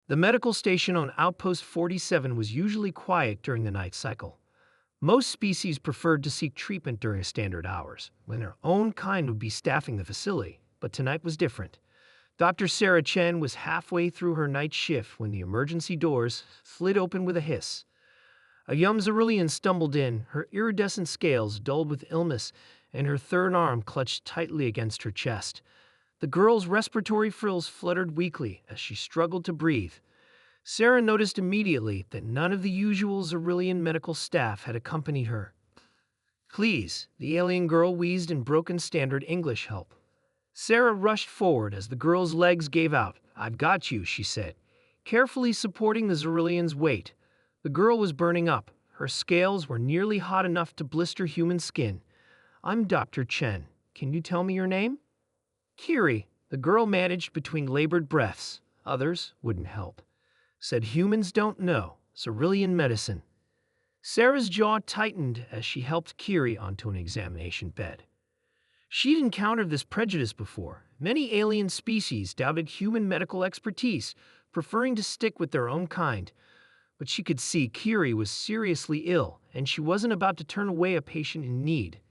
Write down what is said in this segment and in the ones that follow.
The medical station on Outpost 47 was usually quiet during the night cycle. Most species preferred to seek treatment during standard hours, when their own kind would be staffing the facility, but tonight was different. Dr. Sarah Chen was halfway through her night shift when the emergency doors slid open with a hiss. A young Cerulean stumbled in, her iridescent scales dulled with illness, and her third arm clutched tightly against her chest. The girl's respiratory frills fluttered weakly as she struggled to breathe. Sarah noticed immediately that none of the usual Cerulean medical staff had accompanied her. "Please," the alien girl wheezed in broken standard English. "Help." Sarah rushed forward as the girl's legs gave out. "I've got you," she said, carefully supporting the Cerulean's weight. The girl was burning up. Her scales were nearly hot enough to blister human skin. "I'm Dr. Chen. Can you tell me your name?" "Kiri," the girl managed between labored breaths. "Others wouldn't help," said "Humans don't know Cerulean medicine." Sarah's jaw tightened as she helped Kiri onto an examination bed. She'd encountered this prejudice before. Many alien species doubted human medical expertise, preferring to stick with their own kind. But she could see Kiri was seriously ill, and she wasn't about to turn away a patient in need.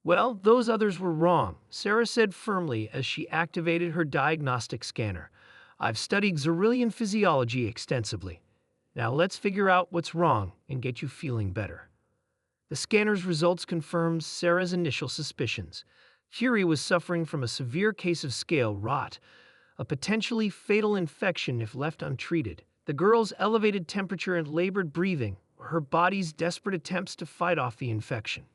"Well, those others were wrong," Sarah said firmly as she activated her diagnostic scanner. "I've studied Cerulean physiology extensively. Now let's figure out what's wrong and get you feeling better." The scanner's results confirmed Sarah's initial suspicions. Kiri was suffering from a severe case of scale rot, a potentially fatal infection if left untreated. The girl's elevated temperature and labored breathing were her body's desperate attempts to fight off the infection.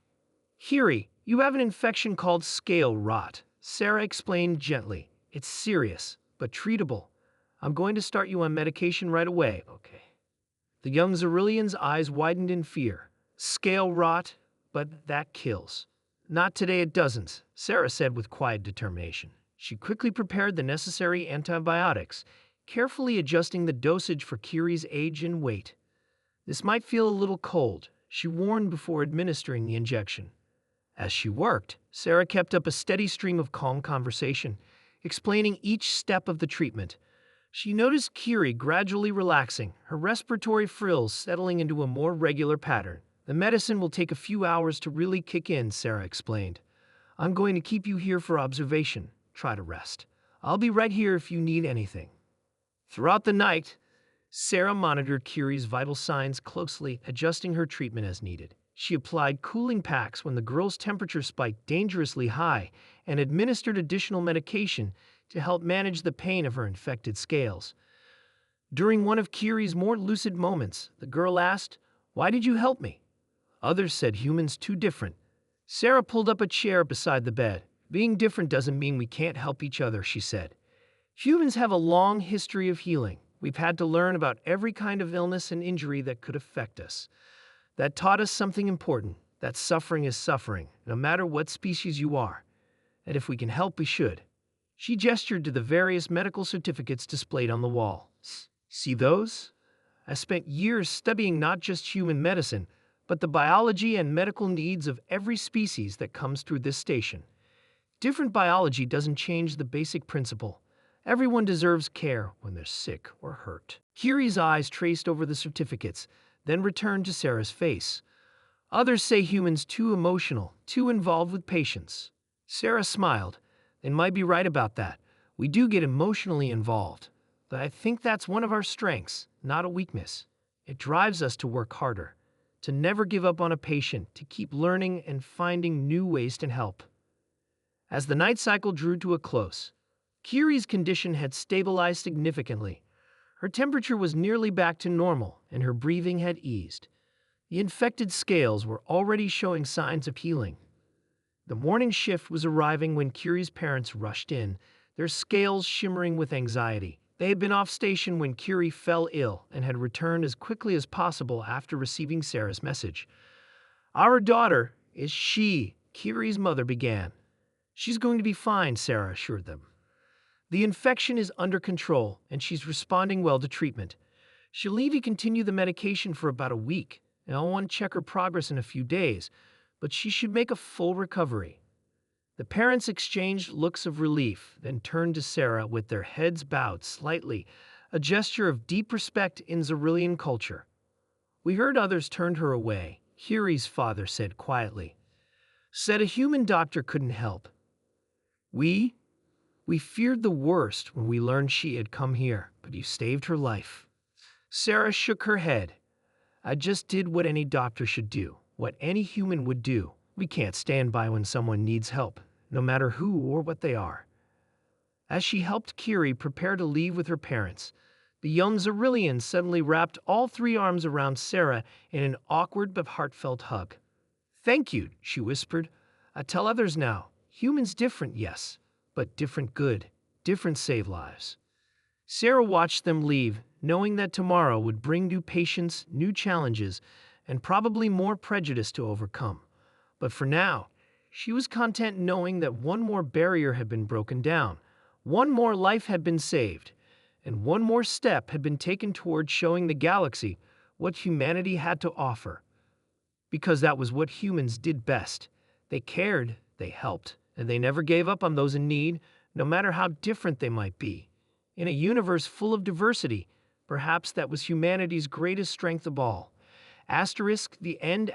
"Kiri, you have an infection called scale rot," Sarah explained gently. "It's serious, but treatable. I'm going to start you on medication right away, okay?" The young Cerulean's eyes widened in fear. "Scale rot, but that kills." "Not today it doesn't," Sarah said with quiet determination. She quickly prepared the necessary antibiotics, carefully adjusting the dosage for Kiri's age and weight. "This might feel a little cold," she warned before administering the injection. As she worked, Sarah kept up a steady stream of calm conversation, explaining each step of the treatment. She noticed Kiri gradually relaxing, her respiratory frills settling into a more regular pattern. "The medicine will take a few hours to really kick in," Sarah explained. "I'm going to keep you here for observation. Try to rest. I'll be right here if you need anything." Throughout the night, Sarah monitored Kiri's vital signs closely, adjusting her treatment as needed. She applied cooling packs when the girl's temperature spiked dangerously high and administered additional medication to help manage the pain of her infected scales. During one of Kiri's more lucid moments, the girl asked, "Why did you help me?" Others said humans too different. Sarah pulled up a chair beside the bed. "Being different doesn't mean we can't help each other," she said. "Humans have a long history of healing. We've had to learn about every kind of illness and injury that could affect us. That taught us something important, that suffering is suffering, no matter what species you are. And if we can help, we should." She gestured to the various medical certificates displayed on the wall. "See those? I spent years studying not just human medicine, but the biology and medical needs of every species that comes through this station. Different biology doesn't change the basic principle. Everyone deserves care when they're sick or hurt." Kiri's eyes traced over the certificates, then returned to Sarah's face. "Others say humans too emotional, too involved with patients." Sarah smiled. "They might be right about that. We do get emotionally involved. But I think that's one of our strengths, not a weakness. It drives us to work harder, to never give up on a patient, to keep learning and finding new ways to help." As the night cycle drew to a close, Kiri's condition had stabilized significantly. Her temperature was nearly back to normal, and her breathing had eased. The infected scales were already showing signs of healing. The morning shift was arriving when Kiri's parents rushed in, their scales shimmering with anxiety. They had been off station when Kiri fell ill and had returned as quickly as possible after receiving Sarah's message. "Our daughter, is she?" Kiri's mother began. "She's going to be fine," Sarah assured them. "The infection is under control, and she's responding well to treatment. She'll need to continue the medication for about a week, and I'll want to check her progress in a few days, but she should make a full recovery." The parents exchanged looks of relief, then turned to Sarah with their heads bowed slightly, a gesture of deep respect in Xyrillian culture. We heard others turned her away, Kiri's father said quietly. Said a human doctor couldn't help. We feared the worst when we learned she had come here, but you saved her life. Sarah shook her head. I just did what any doctor should do, what any human would do. We can't stand by when someone needs help, no matter who or what they are. As she helped Kiri prepare to leave with her parents, the young Xyrillian suddenly wrapped all three arms around Sarah in an awkward but heartfelt hug. Thank you, she whispered. I tell others now, humans different, yes, but different good, different save lives. Sarah watched them leave, knowing that tomorrow would bring new patience, new challenges, and probably more prejudice to overcome. But for now, she was content knowing that one more barrier had been broken down, one more life had been saved, and one more step had been taken toward showing the galaxy what humanity had to offer. Because that was what humans did best. They cared, they helped, and they never gave up on those in need, no matter how different they might be. In a universe full of diversity, perhaps that was humanity's greatest strength of all. *The End*.